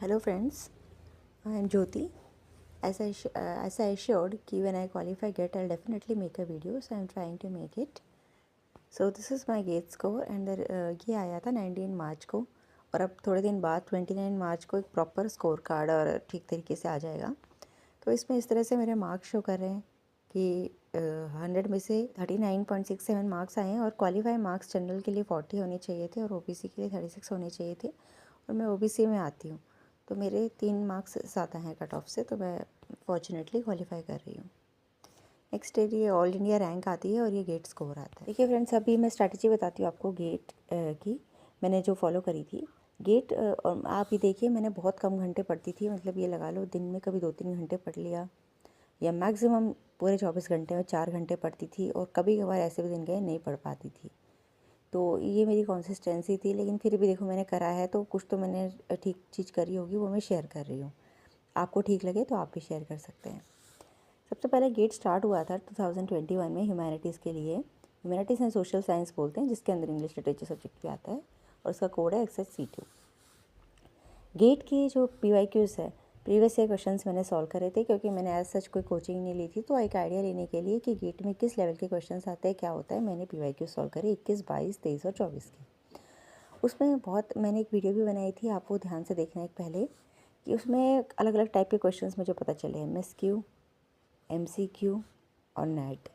Hello friends, I am Jyoti. As I assured कि when I qualify GATE I'll definitely make a video, so I am trying to make it. So this is my GATE score and ये आया था 19 मार्च को और अब थोड़े दिन बाद 29 मार्च को एक प्रॉपर स्कोर कार्ड और ठीक तरीके से आ जाएगा। तो इसमें इस तरह से मेरे मार्क्स शो कर रहे हैं कि 100 में से 39.67 मार्क्स आए हैं और क्वालिफाई मार्क्स जनरल के लिए 40 होने चाहिए थे और ओबीसी के लिए 36 होने चाहिए थे और मैं ओबीसी में आती हूँ, तो मेरे 3 मार्क्स ज़्यादा हैं कट ऑफ से, तो मैं फॉर्चुनेटली क्वालिफाई कर रही हूँ। नेक्स्ट ये ऑल इंडिया रैंक आती है और ये गेट स्कोर आता है। देखिए फ्रेंड्स, अभी मैं स्ट्रैटेजी बताती हूँ आपको गेट की, मैंने जो फॉलो करी थी गेट। और आप ये देखिए, मैंने बहुत कम घंटे पढ़ती थी, मतलब ये लगा लो दिन में कभी 2-3 घंटे पढ़ लिया या मैक्सिमम पूरे 24 घंटे में 4 घंटे पढ़ती थी और कभी कभार ऐसे भी दिन गए नहीं पढ़ पाती थी। तो ये मेरी कंसिस्टेंसी थी, लेकिन फिर भी देखो मैंने करा है तो कुछ तो मैंने ठीक चीज़ करी होगी, वो मैं शेयर कर रही हूँ। आपको ठीक लगे तो आप भी शेयर कर सकते हैं। सबसे पहले गेट स्टार्ट हुआ था 2021 में ह्यूमैनिटीज़ के लिए। ह्यूमैनिटीज़ एंड सोशल साइंस बोलते हैं, जिसके अंदर इंग्लिश लिटरेचर सब्जेक्ट भी आता है और उसका कोड है XHC2। गेट की जो PYQs है, प्रीवियस ईयर क्वेश्चंस मैंने सॉल्व करे थे, क्योंकि मैंने एज सच कोई कोचिंग नहीं ली थी, तो एक आइडिया लेने के लिए कि गेट में किस लेवल के क्वेश्चंस आते हैं, क्या होता है, मैंने PYQ सॉल्व करे 21, 22, 23 और 24 के। उसमें बहुत मैंने एक वीडियो भी बनाई थी, आप वो ध्यान से देखना एक पहले, कि उसमें अलग अलग टाइप के क्वेश्चंस मुझे पता चले, MSQ, MCQ और नेट,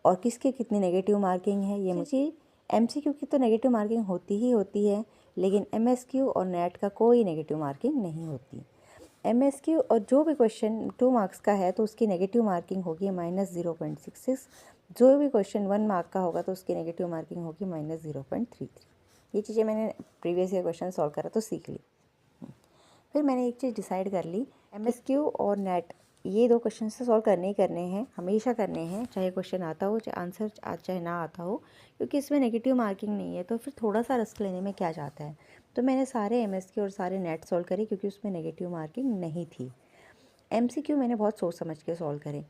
और किसके कितनी नेगेटिव मार्किंग है ये मुझे। MCQ की तो नेगेटिव मार्किंग होती ही होती है, लेकिन MSQ और नेट का कोई नेगेटिव मार्किंग नहीं होती। MSQ और जो भी क्वेश्चन 2 मार्क्स का है तो उसकी नेगेटिव मार्किंग होगी -0.66। जो भी क्वेश्चन 1 मार्क का होगा तो उसकी नेगेटिव मार्किंग होगी -0.33। ये चीज़ें मैंने प्रीवियस ईयर क्वेश्चन सॉल्व करा तो सीख ली। फिर मैंने एक चीज़ डिसाइड कर ली, MSQ और नेट ये 2 क्वेश्चन से सॉल्व करने ही करने हैं, हमेशा करने हैं, चाहे क्वेश्चन आता हो, चाहे आंसर चाहे ना आता हो, क्योंकि इसमें नेगेटिव मार्किंग नहीं है, तो फिर थोड़ा सा रिस्क लेने में क्या जाता है। तो मैंने सारे MSQ और सारे नेट सॉल्व करे, क्योंकि उसमें नेगेटिव मार्किंग नहीं थी। MCQ मैंने बहुत सोच समझ के सॉल्व करे।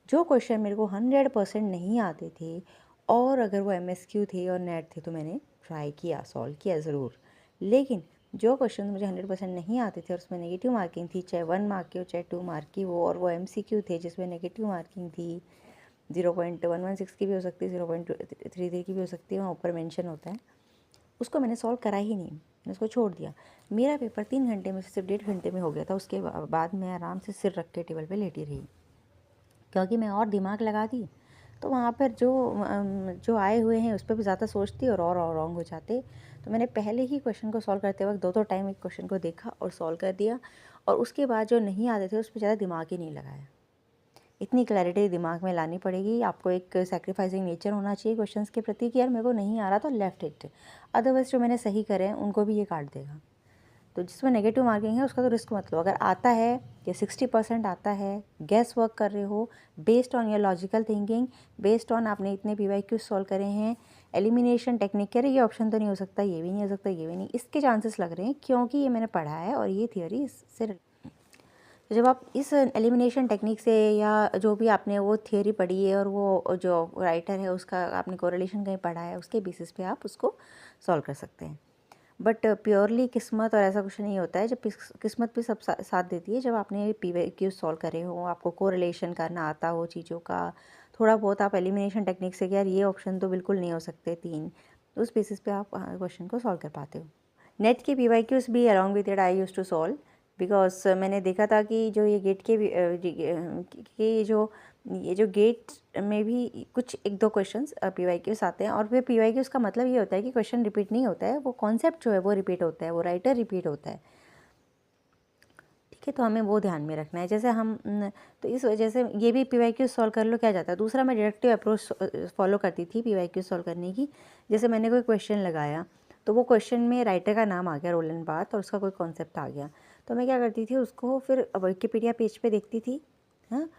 जो क्वेश्चन मेरे को 100% नहीं आते थे और अगर वो MSQ थे और नेट थे, तो मैंने ट्राई किया, सॉल्व किया ज़रूर। लेकिन जो क्वेश्चन मुझे 100% नहीं आते थे और उसमें नेगेटिव मार्किंग थी, चाहे 1 मार्क की हो चाहे 2 मार्क की हो, और वो MCQ थे जिसमें नेगेटिव मार्किंग थी 0.116 की भी हो सकती है, 0.33 की भी हो सकती है, वहाँ ऊपर मेंशन होता है, उसको मैंने सॉल्व करा ही नहीं, मैंने उसको छोड़ दिया। मेरा पेपर 3 घंटे में से सिर्फ 1.5 घंटे में हो गया था। उसके बाद मैं आराम से सिर रख के टेबल पे लेटी रही, क्योंकि मैं और दिमाग लगा दी तो वहाँ पर जो आए हुए हैं उस पर भी ज़्यादा सोचती और रॉन्ग हो जाते। तो मैंने पहले ही क्वेश्चन को सॉल्व करते वक्त 2 टाइम एक क्वेश्चन को देखा और सॉल्व कर दिया, और उसके बाद जो नहीं आते थे उस पर ज़्यादा दिमाग ही नहीं लगाया। इतनी क्लैरिटी दिमाग में लानी पड़ेगी आपको, एक सैक्रिफाइसिंग नेचर होना चाहिए क्वेश्चंस के प्रति कि यार मेरे को नहीं आ रहा तो लेफ्ट इट, अदरवाइज जो मैंने सही करे हैं उनको भी ये काट देगा। तो जिसमें नेगेटिव मार्किंग है उसका तो रिस्क मत लो। अगर आता है या 60% आता है, गैस वर्क कर रहे हो, based on your logical thinking, based on आपने इतने PYQ सॉल्व करे हैं, एलिमिनेशन टेक्निक कह रहे ये ऑप्शन तो नहीं हो सकता, ये भी नहीं हो सकता, ये भी नहीं, इसके चांसेस लग रहे हैं क्योंकि ये मैंने पढ़ा है और ये थियोरी इससे। तो जब आप इस एलिमिनेशन टेक्निक से या जो भी आपने वो थियोरी पढ़ी है और वो जो राइटर है उसका आपने कोरिलेशन कहीं पढ़ा है, उसके बेसिस पे आप उसको सॉल्व कर सकते हैं। बट प्योरली किस्मत और ऐसा कुछ नहीं होता है। जब किस्मत भी सब साथ देती है, जब आपने PYQ सॉल्व करे हो, आपको कोरिलेशन करना आता हो चीज़ों का, थोड़ा बहुत आप एलिमिनेशन टेक्निक से यार ये ऑप्शन तो बिल्कुल नहीं हो सकते 3, तो उस बेसिस पे आप क्वेश्चन को सॉल्व कर पाते हो। नेट के PYQs भी along with it I use to solve, because मैंने देखा था कि जो ये गेट के कि ये जो गेट में भी कुछ 1-2 क्वेश्चंस PYQs आते हैं, और फिर PYQs का मतलब ये होता है कि क्वेश्चन रिपीट नहीं होता है, वो कॉन्सेप्ट जो है वो रिपीट होता है, वो राइटर रिपीट होता है। ठीक है, तो हमें वो ध्यान में रखना है। जैसे हम तो इस वजह से ये भी PYQ सॉल्व कर लो क्या जाता है। दूसरा, मैं डिडक्टिव अप्रोच फॉलो करती थी PYQ सॉल्व करने की। जैसे मैंने कोई क्वेश्चन लगाया तो वो क्वेश्चन में राइटर का नाम आ गया रोल एंड बार्थ और उसका कोई कॉन्सेप्ट आ गया, तो मैं क्या करती थी, उसको फिर विकिपीडिया पेज पे देखती थी, हाँ,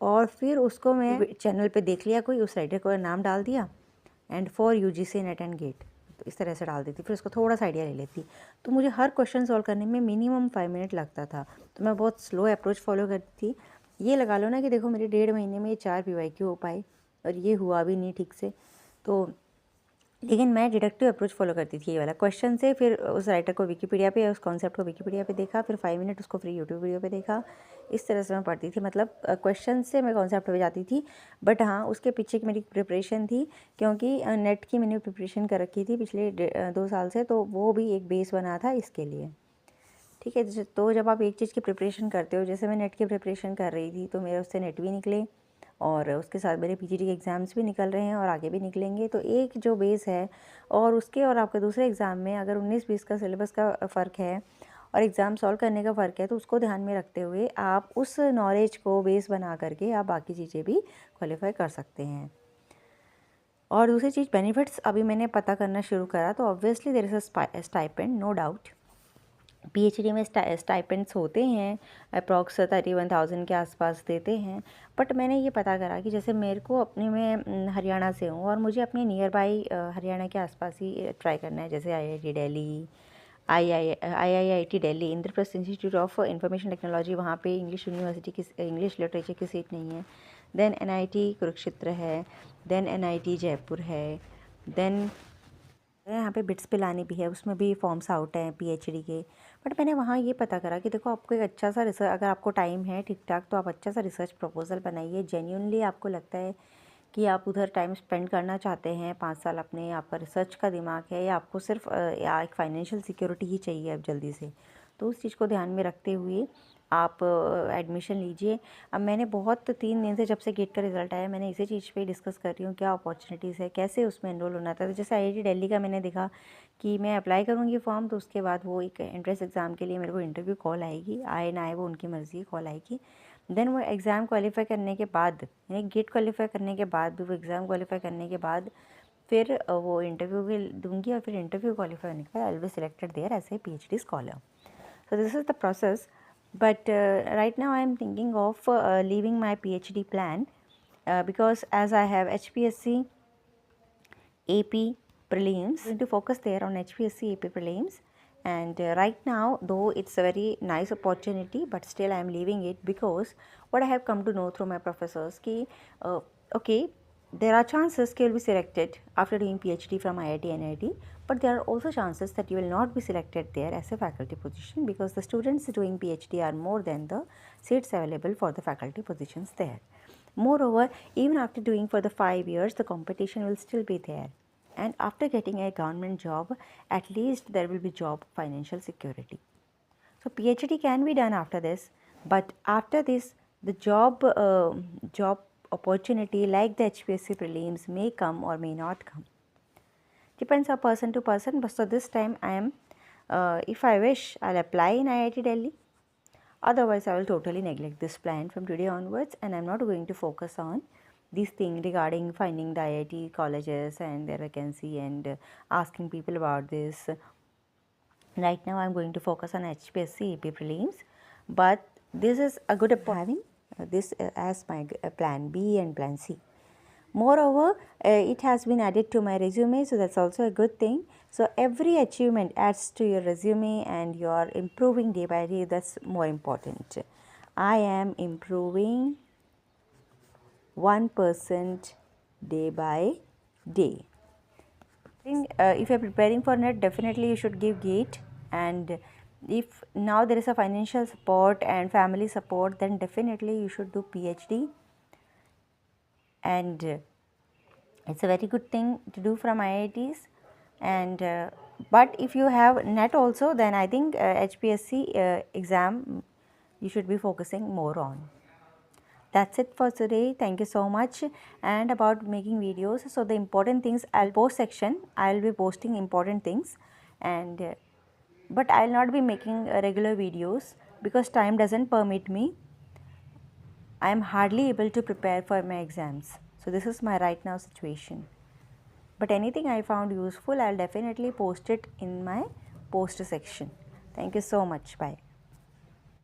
और फिर उसको मैं चैनल पे देख लिया, कोई उस राइटर का नाम डाल दिया, and for UGC net and GATE, तो इस तरह से डाल देती, फिर उसको थोड़ा सा आइडिया ले लेती। तो मुझे हर क्वेश्चन सॉल्व करने में मिनिमम 5 मिनट लगता था, तो मैं बहुत स्लो अप्रोच फॉलो करती थी। ये लगा लो ना कि देखो मेरे 1.5 महीने में 4 PYQ हो पाए, और ये हुआ भी नहीं ठीक से। तो लेकिन मैं डिडक्टिव अप्रोच फॉलो करती थी, ये वाला क्वेश्चन से फिर उस राइटर को विकीपीडिया पे, उस कॉन्सेप्ट को विकीपीडिया पे देखा, फिर 5 मिनट उसको फ्री यूट्यूब वीडियो पे देखा। इस तरह से मैं पढ़ती थी, मतलब क्वेश्चन से मैं कॉन्सेप्ट पे जाती थी। बट हाँ, उसके पीछे की मेरी प्रिपरेशन थी, क्योंकि नेट की मैंने प्रिपरेशन कर रखी थी पिछले 2 साल से, तो वो भी एक बेस बना था इसके लिए। ठीक है, तो जब आप एक चीज़ की प्रिपरेशन करते हो, जैसे मैं नेट की प्रिपरेशन कर रही थी, तो मेरे उससे नेट भी निकले और उसके साथ मेरे पीजीटी के एग्ज़ाम्स भी निकल रहे हैं और आगे भी निकलेंगे। तो एक जो बेस है और उसके और आपके दूसरे एग्ज़ाम में अगर 19-20 का सिलेबस का फ़र्क है और एग्ज़ाम सॉल्व करने का फ़र्क है, तो उसको ध्यान में रखते हुए आप उस नॉलेज को बेस बना करके आप बाकी चीज़ें भी क्वालिफाई कर सकते हैं। और दूसरी चीज़, बेनिफिट्स अभी मैंने पता करना शुरू करा, तो obviously there is a stipend, no doubt. PhD में स्टाइपेंड्स होते हैं, अप्रॉक्स 31,000 के आसपास देते हैं। बट मैंने ये पता करा कि जैसे मेरे को अपने में हरियाणा से हूँ और मुझे अपने नियर बाई हरियाणा के आसपास ही ट्राई करना है, जैसे IIT Delhi, IIT Delhi, Indraprastha institute of information technology, वहाँ पे इंग्लिश यूनिवर्सिटी की इंग्लिश लिटरेचर की सीट नहीं है। देन एनआईटी कुरुक्षेत्र है, देन एनआईटी जयपुर है, देन यहाँ पे बिट्स पिलानी भी है, उसमें भी फॉर्म्स आउट हैं पीएचडी के। बट मैंने वहाँ ये पता करा कि देखो, आपको एक अच्छा सा रिसर्च, अगर आपको टाइम है ठीक ठाक, तो आप अच्छा सा रिसर्च प्रपोजल बनाइए। जेन्युइनली आपको लगता है कि आप उधर टाइम स्पेंड करना चाहते हैं 5 साल अपने, आपका रिसर्च का दिमाग है, या आपको सिर्फ या एक फाइनेंशियल सिक्योरिटी ही चाहिए अब जल्दी से, तो उस चीज़ को ध्यान में रखते हुए आप एडमिशन लीजिए। अब मैंने बहुत 3 दिन से, जब से गेट का रिज़ल्ट आया, मैंने इसी चीज़ पे डिस्कस कर रही हूँ, क्या अपॉर्चुनिटीज़ है, कैसे उसमें एनरोल होना था। तो जैसे आईआईटी दिल्ली का मैंने देखा कि मैं अप्लाई करूँगी फॉर्म, तो उसके बाद वो एक एंट्रेंस एग्ज़ाम के लिए मेरे को इंटरव्यू कॉल आएगी, आए ना आए वो उनकी मर्ज़ी, कॉल आएगी। देन वो एग्ज़ाम क्वालिफाई करने के बाद, यानी गेट क्वालिफाई करने के बाद भी, वो एग्ज़ाम क्वालिफाई करने के बाद फिर वो इंटरव्यू भी दूंगी, और फिर इंटरव्यू क्वालिफाई होने के बाद I will be selected there as a PhD scholar. So this is the process, but right now I am thinking of leaving my PhD plan because as I have HPSC AP prelims, I'm going to focus there on HPSC AP prelims. And right now, though it's a very nice opportunity, but still I am leaving it because what I have come to know through my professors ki okay, there are chances you will be selected after doing PhD from IIT NIT, but there are also chances that you will not be selected there as a faculty position because the students doing PhD are more than the seats available for the faculty positions there. Moreover, even after doing for the 5 years, the competition will still be there. And after getting a government job, at least there will be job financial security. So PhD can be done after this, but after this, the job opportunity like the HPSC prelims may come or may not come. Depends on person to person. But so this time I am, if I wish, I'll apply in IIT Delhi. Otherwise, I will totally neglect this plan from today onwards, and I'm not going to focus on these things regarding finding the IIT colleges and their vacancy and asking people about this. Right now, I'm going to focus on HPSC AP prelims, but this is a good having this as my plan B and plan C. Moreover, it has been added to my resume, so that's also a good thing. So every achievement adds to your resume and you are improving day by day. That's more important. I am improving 1% day by day. If you are preparing for NET, definitely you should give GATE, and if now there is a financial support and family support, then definitely you should do PhD. And it's a very good thing to do from IITs. And but if you have NET also, then I think HPSC exam you should be focusing more on. That's it for today. Thank you so much. And about making videos, so the important things, I'll post section, I'll be posting important things, and but I'll not be making regular videos because time doesn't permit me. I am hardly able to prepare for my exams. So this is my right now situation. But anything I found useful, I'll definitely post it in my post section. Thank you so much. Bye.